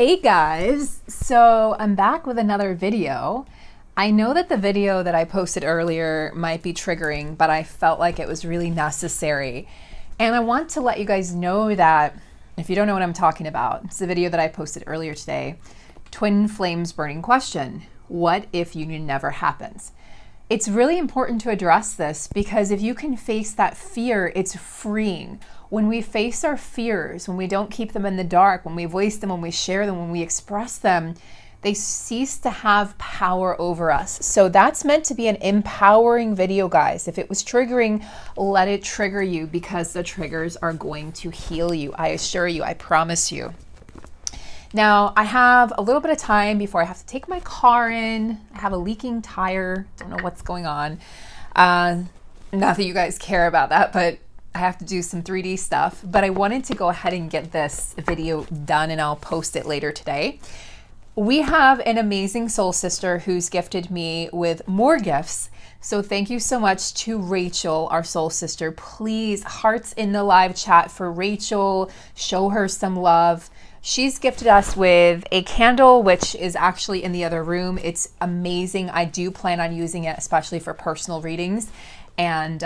Hey guys, so I'm back with another video. I know that the video that I posted earlier might be triggering, but I felt like it was really necessary. And I want to let you guys know that if you don't know what I'm talking about, it's the video that I posted earlier today, Twin Flames Burning Question. What if union never happens? It's really important to address this because if you can face that fear, it's freeing. When we face our fears, when we don't keep them in the dark, when we voice them, when we share them, when we express them, they cease to have power over us. So that's meant to be an empowering video, guys. If it was triggering, let it trigger you because the triggers are going to heal you. I assure you, I promise you. Now, I have a little bit of time before I have to take my car in. I have a leaking tire. Don't know what's going on. Not that you guys care about that, but I have to do some 3D stuff. But I wanted to go ahead and get this video done, and I'll post it later today. We have an amazing soul sister who's gifted me with more gifts. So thank you so much to Rachel, our soul sister. Please, hearts in the live chat for Rachel. Show her some love. She's gifted us with a candle, which is actually in the other room. It's amazing. I do plan on using it, especially for personal readings. And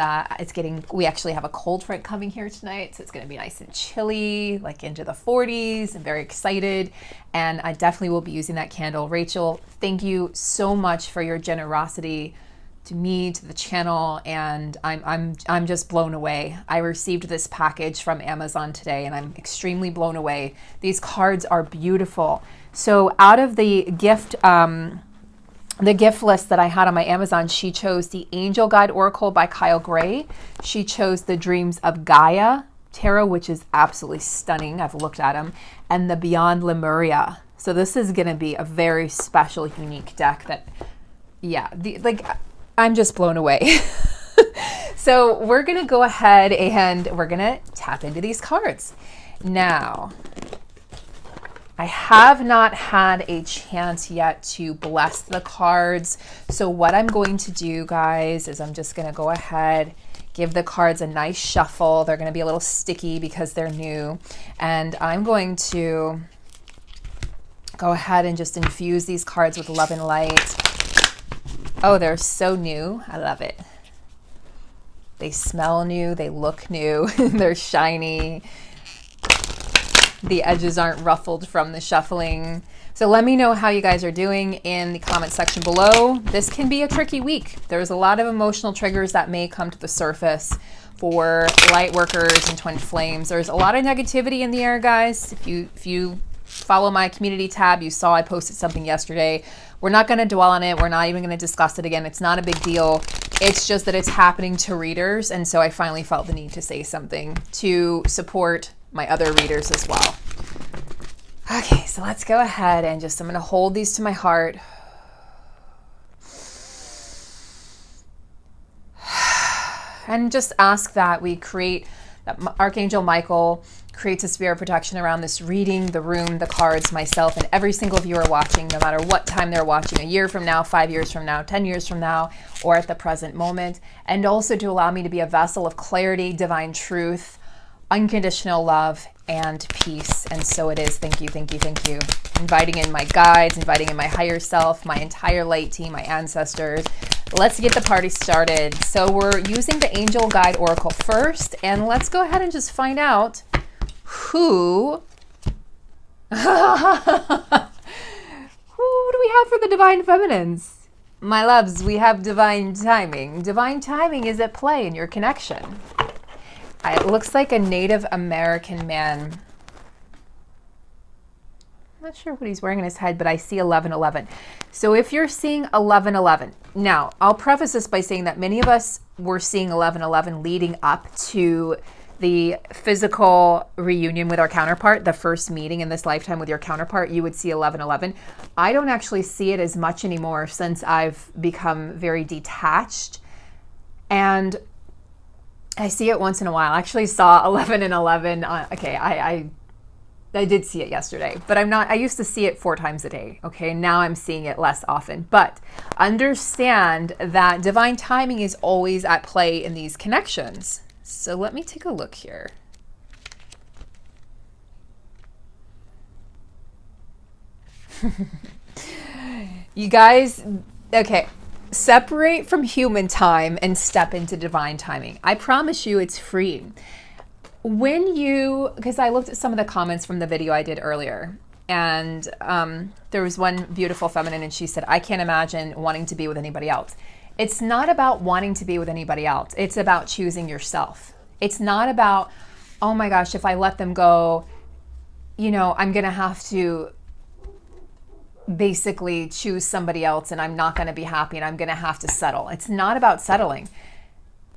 we actually have a cold front coming here tonight. So it's going to be nice and chilly, like into the 40s. I'm very excited. And I definitely will be using that candle. Rachel, thank you so much for your generosity to me, to the channel, and I'm just blown away. I received this package from Amazon today and I'm extremely blown away. These cards are beautiful. So out of the gift list that I had on my Amazon, she chose the Angel Guide Oracle by Kyle Gray. She chose the Dreams of Gaia Tarot, which is absolutely stunning. I've looked at them, and the Beyond Lemuria. So this is going to be a very special, unique deck that, yeah, I'm just blown away. So we're going to go ahead and we're going to tap into these cards. Now, I have not had a chance yet to bless the cards. So what I'm going to do, guys, is I'm just going to go ahead, give the cards a nice shuffle. They're going to be a little sticky because they're new. And I'm going to go ahead and just infuse these cards with love and light. Oh, they're so new. I love it. They smell new. They look new. They're shiny. The edges aren't ruffled from the shuffling. So let me know how you guys are doing in the comment section below. This can be a tricky week. There's a lot of emotional triggers that may come to the surface for light workers and twin flames. There's a lot of negativity in the air, guys. If you follow my community tab, you saw I posted something yesterday. We're not going to dwell on it. We're not even going to discuss it again. It's not a big deal. It's just that it's happening to readers. And so I finally felt the need to say something to support my other readers as well. Okay, so let's go ahead and I'm going to hold these to my heart. And just ask that that Archangel Michael creates a spirit protection around this reading, the room, the cards, myself, and every single viewer watching, no matter what time they're watching, a year from now, 5 years from now, 10 years from now, or at the present moment. And also to allow me to be a vessel of clarity, divine truth, unconditional love, and peace. And so it is. Thank you, thank you, thank you. Inviting in my guides, inviting in my higher self, my entire light team, my ancestors. Let's get the party started. So we're using the Angel Guide Oracle first, and let's go ahead and just find out who do we have for the Divine Feminines? My loves, we have divine timing. Divine timing is at play in your connection. It looks like a Native American man. I'm not sure what he's wearing on his head, but I see 1111. So if you're seeing 1111, now I'll preface this by saying that many of us were seeing 1111 leading up to the physical reunion with our counterpart, the first meeting in this lifetime with your counterpart, you would see 1111. I don't actually see it as much anymore since I've become very detached. And I see it once in a while. I actually saw 11 and 11. Okay, I did see it yesterday, but I used to see it 4 times a day. Okay, now I'm seeing it less often. But understand that divine timing is always at play in these connections. So let me take a look here. You guys, okay, separate from human time and step into divine timing. I promise you it's free. Because I looked at some of the comments from the video I did earlier, and there was one beautiful feminine, and she said, I can't imagine wanting to be with anybody else. It's not about wanting to be with anybody else. It's about choosing yourself. It's not about, oh my gosh, if I let them go, I'm going to have to basically choose somebody else and I'm not going to be happy and I'm going to have to settle. It's not about settling.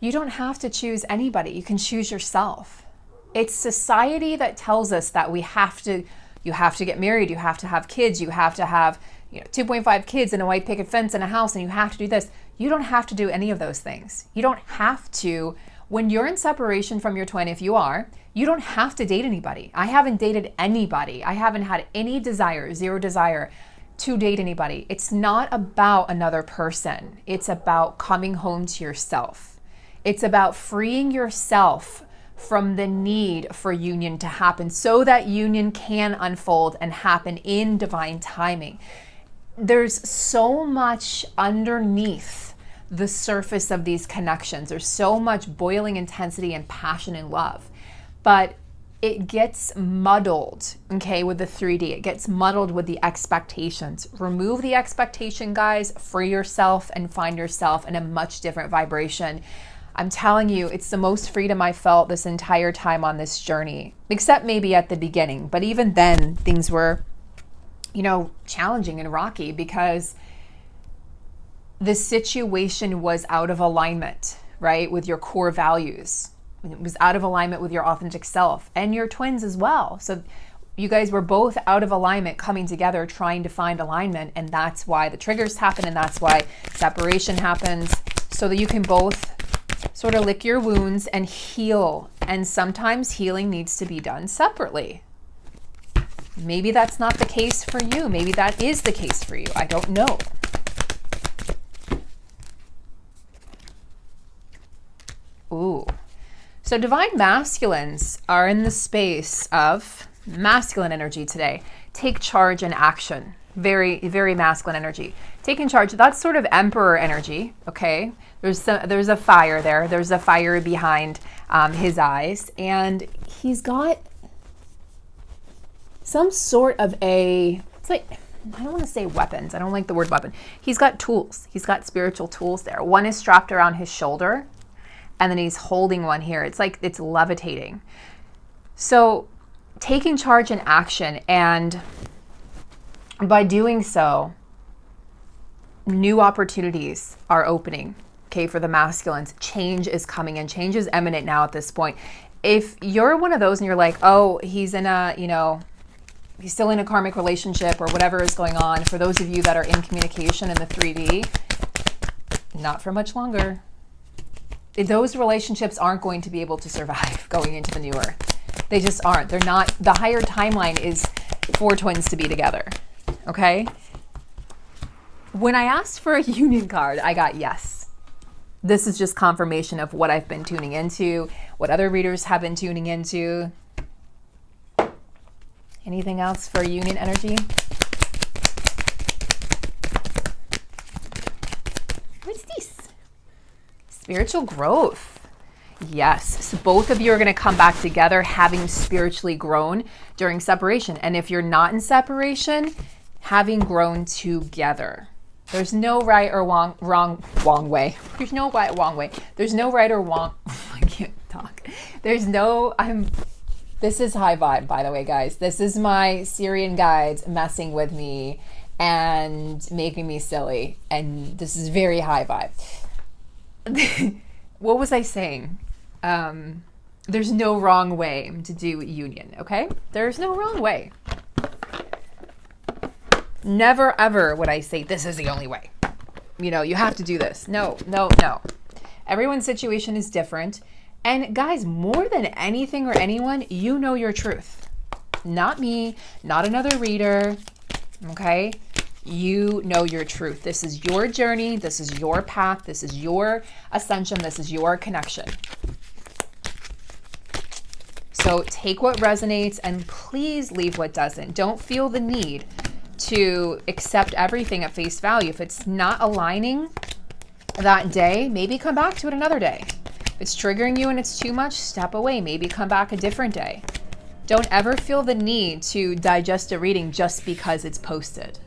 You don't have to choose anybody. You can choose yourself. It's society that tells us that you have to get married, you have to have kids, you have to have 2.5 kids and a white picket fence and a house, and you have to do this. You don't have to do any of those things. You don't have to, when you're in separation from your twin, if you are, you don't have to date anybody. I haven't dated anybody. I haven't had any desire, zero desire to date anybody. It's not about another person. It's about coming home to yourself. It's about freeing yourself from the need for union to happen so that union can unfold and happen in divine timing. There's so much underneath the surface of these connections. There's so much boiling intensity and passion and love, but it gets muddled, okay, with the 3D. It gets muddled with the expectations. Remove the expectation, guys, free yourself and find yourself in a much different vibration. I'm telling you, it's the most freedom I felt this entire time on this journey, except maybe at the beginning. But even then, things were, challenging and rocky because the situation was out of alignment, right, with your core values. It was out of alignment with your authentic self and your twins as well. So you guys were both out of alignment, coming together, trying to find alignment. And that's why the triggers happen. And that's why separation happens, so that you can both sort of lick your wounds and heal. And sometimes healing needs to be done separately. Maybe that's not the case for you. Maybe that is the case for you. I don't know. Ooh. So divine masculines are in the space of masculine energy today. Take charge and action. Very, very masculine energy. Taking charge, that's sort of emperor energy, okay? There's a fire there. There's a fire behind his eyes. And he's got some sort of it's like, I don't want to say weapons. I don't like the word weapon. He's got tools. He's got spiritual tools there. One is strapped around his shoulder, and then he's holding one here. It's like it's levitating. So taking charge and action, and by doing so, new opportunities are opening, okay, for the masculines. Change is coming in. Change is imminent now at this point. If you're one of those and you're like, oh, he's in he's still in a karmic relationship or whatever is going on, for those of you that are in communication in the 3D, not for much longer. Those relationships aren't going to be able to survive going into the new earth. They just aren't. They're not. The higher timeline is for twins to be together, okay? When I asked for a union card, I got yes. This is just confirmation of what I've been tuning into, what other readers have been tuning into. Anything else for union energy? What's this? Spiritual growth. Yes. So both of you are going to come back together having spiritually grown during separation. And if you're not in separation, having grown together. There's no right or wrong way. There's no right or wrong way. There's no right or wrong. I can't talk. This is high vibe, by the way, guys. This is my Syrian guides messing with me and making me silly. And this is very high vibe. What was I saying? There's no wrong way to do union, okay? There's no wrong way. Never, ever would I say this is the only way. You have to do this. No. Everyone's situation is different. And guys, more than anything or anyone, you know your truth. Not me, not another reader, okay? You know your truth. This is your journey. This is your path. This is your ascension. This is your connection. So take what resonates and please leave what doesn't. Don't feel the need to accept everything at face value. If it's not aligning that day, maybe come back to it another day. If it's triggering you and it's too much, step away. Maybe come back a different day. Don't ever feel the need to digest a reading just because it's posted.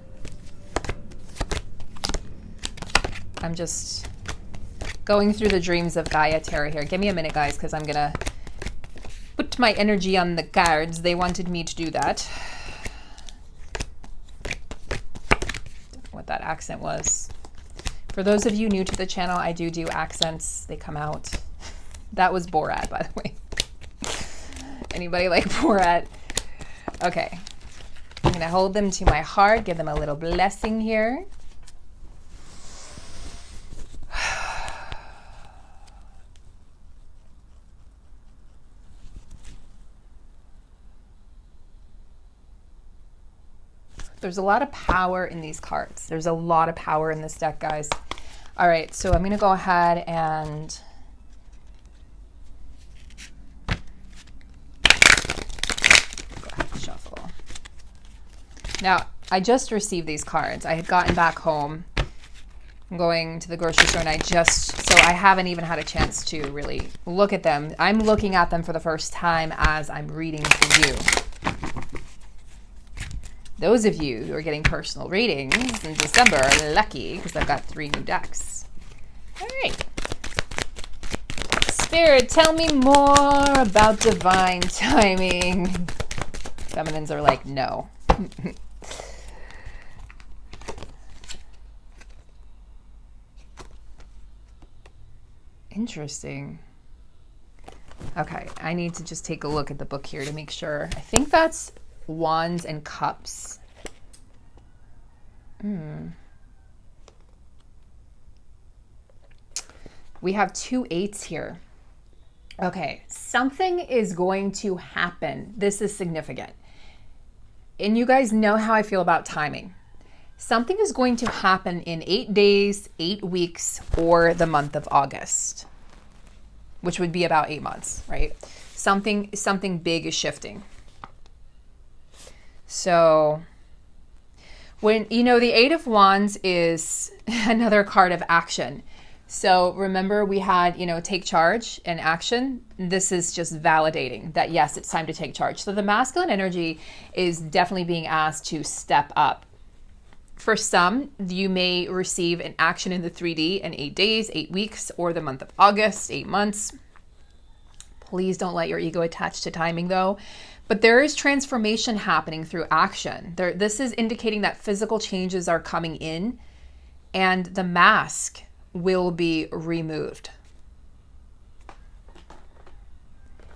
I'm just going through the dreams of Gaia Tarot here. Give me a minute, guys, because I'm going to put my energy on the cards. They wanted me to do that. Don't know what that accent was. For those of you new to the channel, I do accents. They come out. That was Borat, by the way. Anybody like Borat? Okay. I'm going to hold them to my heart, give them a little blessing here. There's a lot of power in these cards. There's a lot of power in this deck, guys. All right, so I'm going to go ahead and shuffle. Now, I just received these cards. I had gotten back home. I'm going to the grocery store, and so I haven't even had a chance to really look at them. I'm looking at them for the first time as I'm reading for you. Those of you who are getting personal readings in December are lucky because I've got 3 new decks. All right. Spirit, tell me more about divine timing. Feminines are like, no. Interesting. Okay, I need to just take a look at the book here to make sure. I think that's Wands and Cups. We have 2 8s here. Okay, something is going to happen. This is significant. And you guys know how I feel about timing. Something is going to happen in 8 days, 8 weeks, or the month of August, which would be about 8 months, right? Something big is shifting. So when, the 8 of Wands is another card of action. So remember we had, take charge and action. This is just validating that, yes, it's time to take charge. So the masculine energy is definitely being asked to step up. For some, you may receive an action in the 3D in 8 days, 8 weeks, or the month of August, 8 months. Please don't let your ego attach to timing, though. But there is transformation happening through action. This is indicating that physical changes are coming in and the mask will be removed.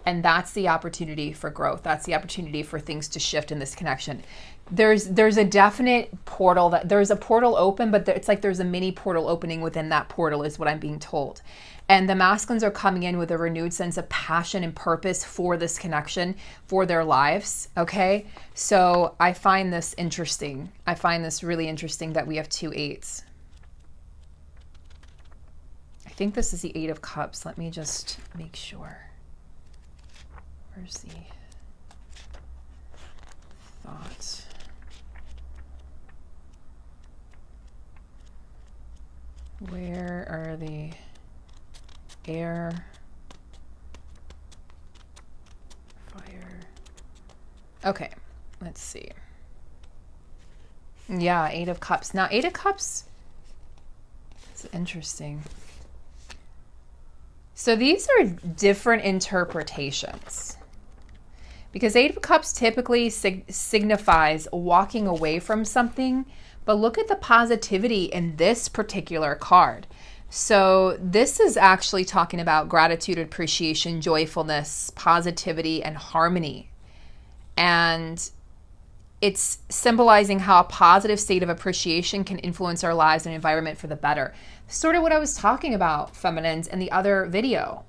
And that's the opportunity for growth. That's the opportunity for things to shift in this connection. There's a definite portal there's a portal open, but it's like there's a mini portal opening within that portal is what I'm being told. And the masculines are coming in with a renewed sense of passion and purpose for this connection, for their lives, okay? So I find this interesting. I find this really interesting that we have 2 8s. I think this is the 8 of Cups. Let me just make sure. Where's the thoughts? Where are the air, fire? Okay, let's see. Yeah, 8 of Cups. Now, 8 of Cups, it's interesting. So these are different interpretations. Because 8 of Cups typically signifies walking away from something, but look at the positivity in this particular card. So this is actually talking about gratitude, appreciation, joyfulness, positivity, and harmony. And it's symbolizing how a positive state of appreciation can influence our lives and environment for the better. Sort of what I was talking about, feminines, in the other video.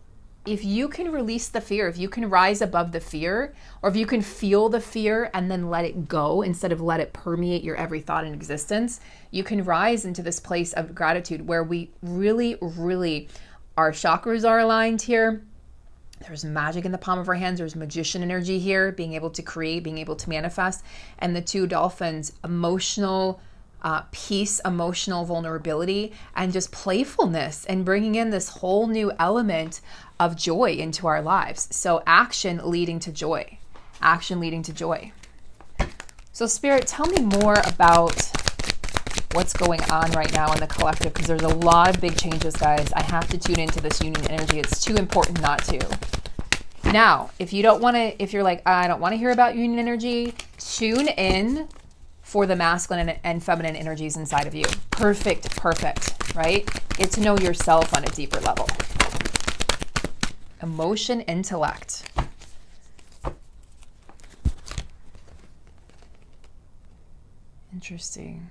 If you can release the fear, if you can rise above the fear, or if you can feel the fear and then let it go instead of let it permeate your every thought in existence, you can rise into this place of gratitude where we really, really, our chakras are aligned here. There's magic in the palm of our hands. There's magician energy here, being able to create, being able to manifest. And the two dolphins, emotional peace, emotional vulnerability, and just playfulness, and bringing in this whole new element of joy into our lives. So action leading to joy. Action leading to joy. So Spirit, tell me more about what's going on right now in the collective, because there's a lot of big changes, guys. I have to tune into this union energy. It's too important not to. Now, if you don't want to, if you're like, I don't want to hear about union energy, tune in for the masculine and feminine energies inside of you. Perfect, right? Get to know yourself on a deeper level. Emotion, intellect. Interesting.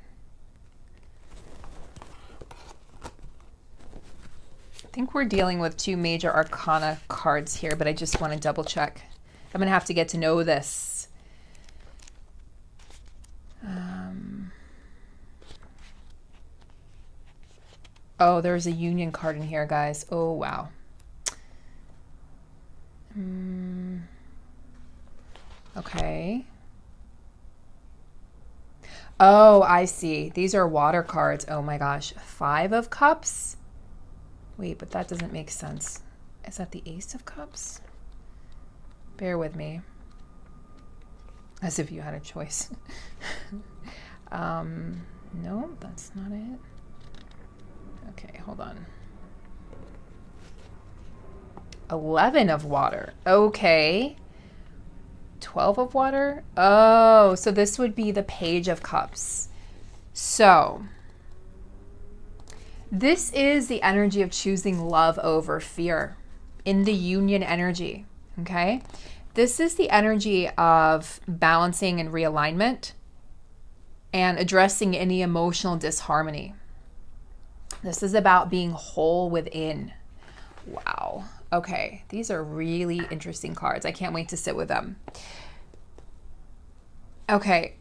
I think we're dealing with two major arcana cards here, but I just want to double check. I'm going to have to get to know this. Oh, there's a union card in here, guys. Oh, wow. Okay. Oh, I see. These are water cards. Oh my gosh. 5 of Cups. Wait, but that doesn't make sense. Is that the Ace of Cups? Bear with me. As if you had a choice. No, that's not it. Okay, hold on. 11 of water. Okay. 12 of water. Oh, so this would be the Page of Cups. So this is the energy of choosing love over fear in the union energy. Okay. This is the energy of balancing and realignment and addressing any emotional disharmony. This is about being whole within. Wow. Okay. These are really interesting cards. I can't wait to sit with them. Okay.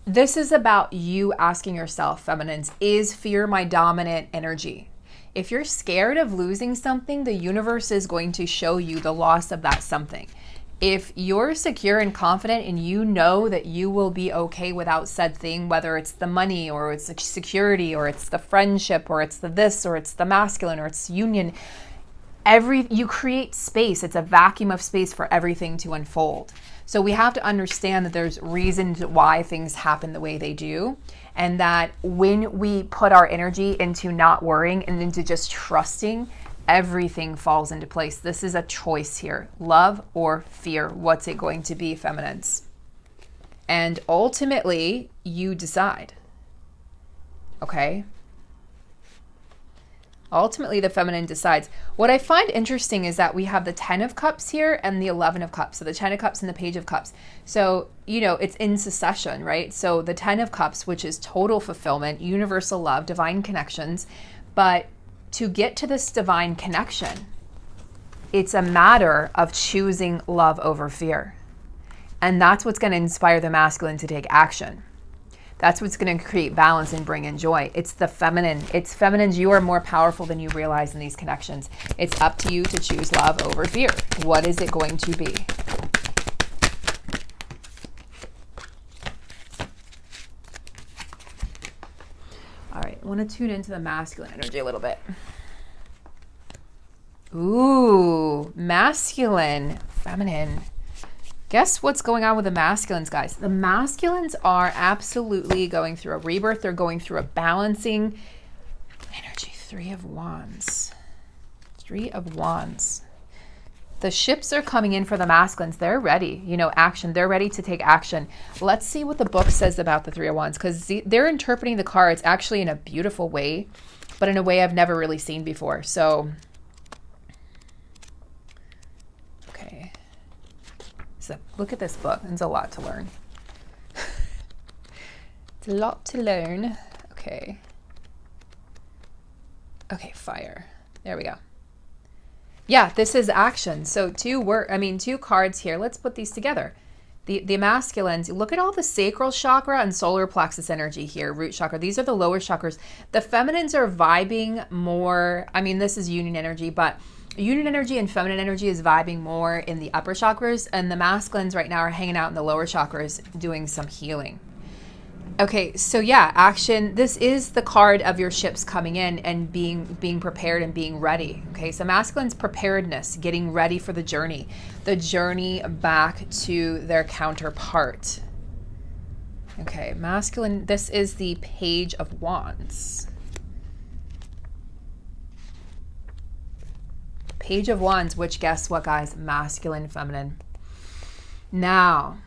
This is about you asking yourself, feminines, is fear my dominant energy? If you're scared of losing something, the universe is going to show you the loss of that something. If you're secure and confident and you know that you will be okay without said thing, whether it's the money or it's the security or it's the friendship or it's the this or it's the masculine or it's union, you create space. It's a vacuum of space for everything to unfold. So we have to understand that there's reasons why things happen the way they do, and that when we put our energy into not worrying and into just trusting, everything falls into place. This is a choice here. Love or fear. What's it going to be, feminines? And ultimately, you decide. Okay? Ultimately, the feminine decides. What I find interesting is that we have the 10 of Cups here and the 11 of Cups. So the 10 of Cups and the Page of Cups. So, you know, it's in succession, right? So the 10 of Cups, which is total fulfillment, universal love, divine connections. But to get to this divine connection, it's a matter of choosing love over fear. And that's what's going to inspire the masculine to take action. That's what's going to create balance and bring in joy. It's the feminine. It's feminines. You are more powerful than you realize in these connections. It's up to you to choose love over fear. What is it going to be? All right, I want to tune into the masculine energy a little bit. Ooh, masculine, feminine. Guess what's going on with the masculines, guys? The masculines are absolutely going through a rebirth. They're going through a balancing energy. 3 of Wands. 3 of Wands. The ships are coming in for the masculines. They're ready, you know, action. They're ready to take action. Let's see what the book says about the 3 of Wands, because they're interpreting the cards actually in a beautiful way, but in a way I've never really seen before. So, okay. So look at this book. There's a lot to learn. It's a lot to learn. Okay. Okay, fire. There we go. Yeah, this is action. So 2 cards here. Let's put these together. The masculines, look at all the sacral chakra and solar plexus energy here, root chakra. These are the lower chakras. The feminines are vibing more. I mean, this is union energy, but Yin energy and feminine energy is vibing more in the upper chakras, and the masculines right now are hanging out in the lower chakras doing some healing. Okay, so yeah, action. This is the card of your ships coming in and being prepared and being ready. Okay, so masculine's preparedness, getting ready for the journey back to their counterpart. Okay, masculine, this is the Page of Wands. Page of Wands, which guess what, guys? Masculine, feminine. Now,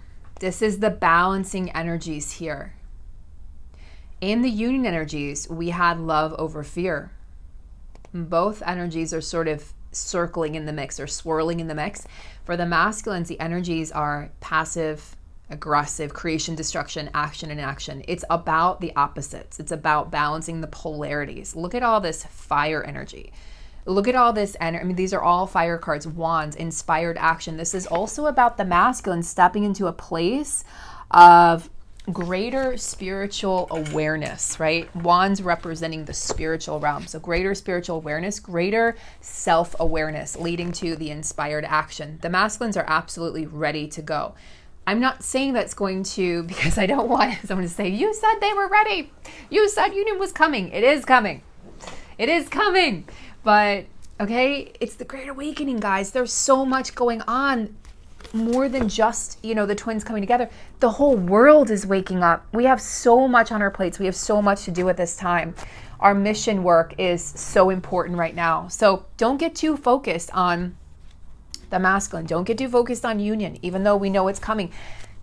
this is the balancing energies here. In the union energies, we had love over fear. Both energies are sort of circling in the mix or swirling in the mix. For the masculines, the energies are passive, aggressive, creation, destruction, action, and inaction. It's about the opposites. It's about balancing the polarities. Look at all this fire energy. Look at all this energy. I mean, these are all fire cards, wands, inspired action. This is also about the masculine stepping into a place of greater spiritual awareness, right? Wands representing the spiritual realm. So greater spiritual awareness, greater self-awareness, leading to the inspired action. The masculines are absolutely ready to go. I'm not saying that's going to, because I don't want someone to say, you said they were ready. You said union was coming. It is coming. It is coming. But, okay, it's the Great Awakening, guys. There's so much going on. More than just, you know, the twins coming together. The whole world is waking up. We have so much on our plates. We have so much to do at this time. Our mission work is so important right now. So don't get too focused on the masculine. Don't get too focused on union, even though we know it's coming.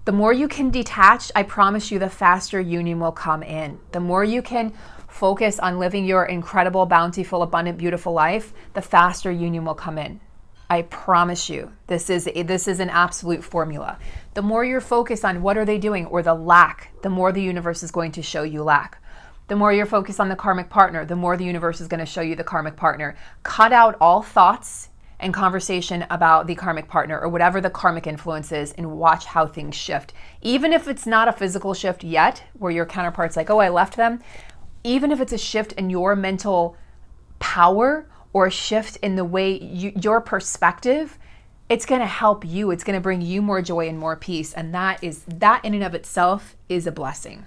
The more you can detach, I promise you, the faster union will come in. The more you can focus on living your incredible, bountiful, abundant, beautiful life, the faster union will come in. I promise you, this is an absolute formula. The more you're focused on what are they doing or the lack, the more the universe is going to show you lack. The more you're focused on the karmic partner, the more the universe is going to show you the karmic partner. Cut out all thoughts and conversation about the karmic partner or whatever the karmic influence is and watch how things shift. Even if it's not a physical shift yet, where your counterpart's like, oh, I left them. Even if it's a shift in your mental power or a shift in the way your perspective, it's going to help you. It's going to bring you more joy and more peace. And that in and of itself is a blessing.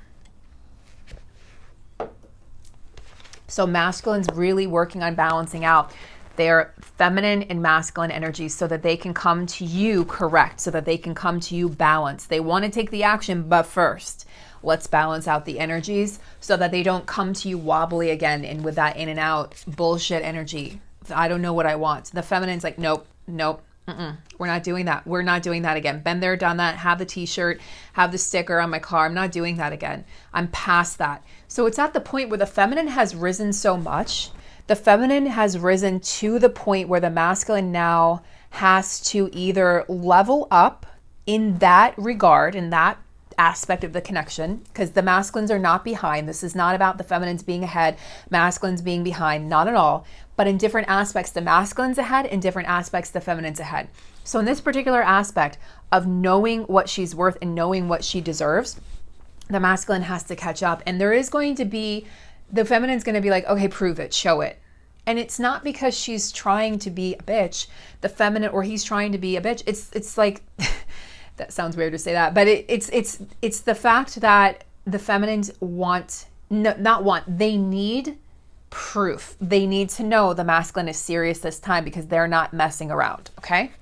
So masculine's really working on balancing out their feminine and masculine energies so that they can come to you correct, so that they can come to you balanced. They want to take the action, but first, let's balance out the energies so that they don't come to you wobbly again and with that in and out bullshit energy. I don't know what I want. The feminine's like, nope. We're not doing that. We're not doing that again. Been there, done that. Have the t-shirt, have the sticker on my car. I'm not doing that again. I'm past that. So it's at the point where the feminine has risen so much. The feminine has risen to the point where the masculine now has to either level up in that regard, in that aspect of the connection, because the masculines are not behind. This is not about the feminines being ahead, masculines being behind, not at all. But in different aspects, the masculine's ahead, in different aspects, the feminine's ahead. So in this particular aspect of knowing what she's worth and knowing what she deserves, the masculine has to catch up. And there is going to be, the feminine's going to be like, okay, prove it, show it. And it's not because she's trying to be a bitch, the feminine, or he's trying to be a bitch. It's like, that sounds weird to say that, but it's the fact that the feminines they need proof. They need to know the masculine is serious this time because they're not messing around, okay?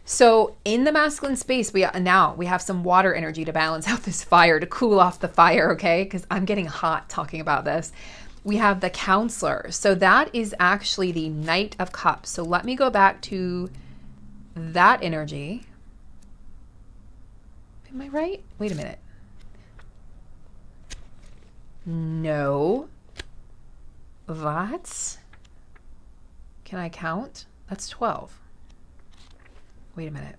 So in the masculine space, we have some water energy to balance out this fire, to cool off the fire, okay? Because I'm getting hot talking about this. We have the counselor. So that is actually the Knight of Cups. So let me go back to that energy. Am I right? Wait a minute. No. What? Can I count? That's 12. Wait a minute.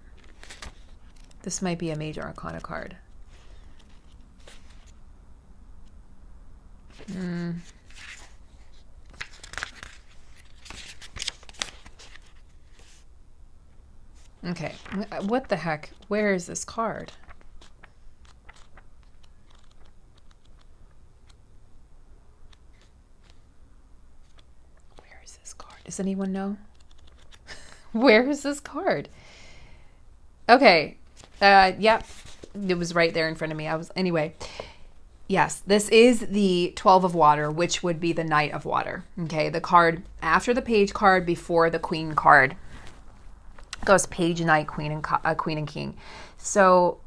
This might be a major arcana card. Okay. What the heck? Where is this card? Does anyone know? Where is this card? Okay. Yep. It was right there in front of me. Anyway. Yes, this is the 12 of water, which would be the Knight of water. Okay, the card after the page card, before the queen card. Goes page, knight, queen, and king. So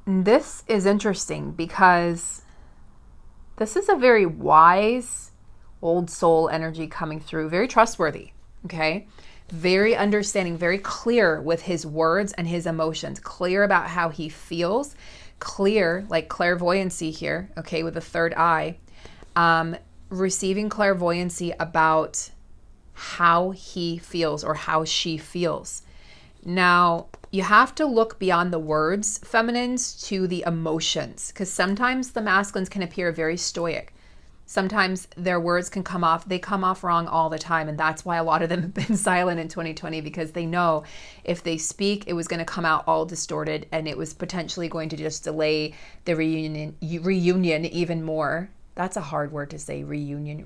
this is interesting because this is a very wise old soul energy coming through, very trustworthy. Okay, very understanding, very clear with his words and his emotions, clear about how he feels, clear, like clairvoyancy here, okay, with the third eye, receiving clairvoyancy about how he feels or how she feels. Now, you have to look beyond the words, feminines, to the emotions, because sometimes the masculines can appear very stoic. Sometimes their words can come off wrong all the time. And that's why a lot of them have been silent in 2020, because they know if they speak, it was going to come out all distorted and it was potentially going to just delay the reunion even more. That's a hard word to say, reunion.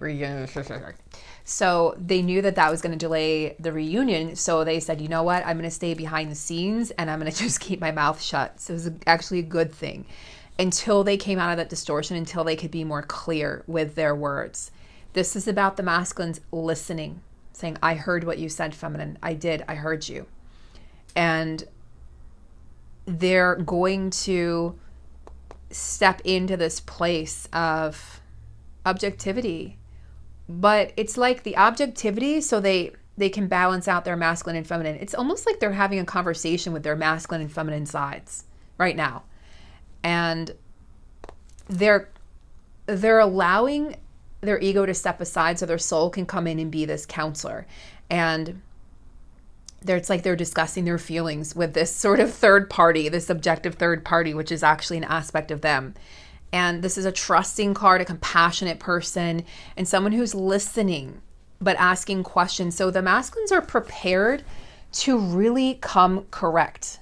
So they knew that was going to delay the reunion. So they said, you know what? I'm going to stay behind the scenes and I'm going to just keep my mouth shut. So it was actually a good thing. Until they came out of that distortion, until they could be more clear with their words. This is about the masculines listening, saying, I heard what you said, feminine. I did. I heard you. And they're going to step into this place of objectivity. But it's like the objectivity, so they can balance out their masculine and feminine. It's almost like they're having a conversation with their masculine and feminine sides right now. And they're allowing their ego to step aside so their soul can come in and be this counselor. And it's like they're discussing their feelings with this sort of third party, this objective third party, which is actually an aspect of them. And this is a trusting card, a compassionate person, and someone who's listening but asking questions. So the masculines are prepared to really come correct.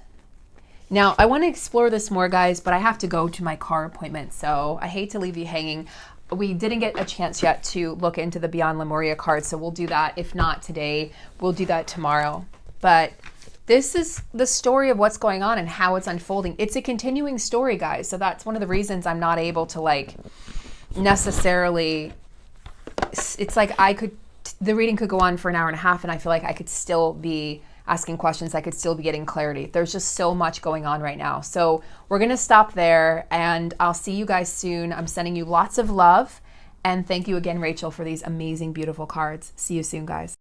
Now, I want to explore this more, guys, but I have to go to my car appointment, so I hate to leave you hanging. We didn't get a chance yet to look into the Beyond Lemuria cards, so we'll do that. If not today, we'll do that tomorrow. But this is the story of what's going on and how it's unfolding. It's a continuing story, guys, so that's one of the reasons I'm not able to, necessarily... It's like the reading could go on for an hour and a half, and I feel like I could still be asking questions. I could still be getting clarity. There's just so much going on right now. So we're going to stop there, and I'll see you guys soon. I'm sending you lots of love, and thank you again, Rachel, for these amazing, beautiful cards. See you soon, guys.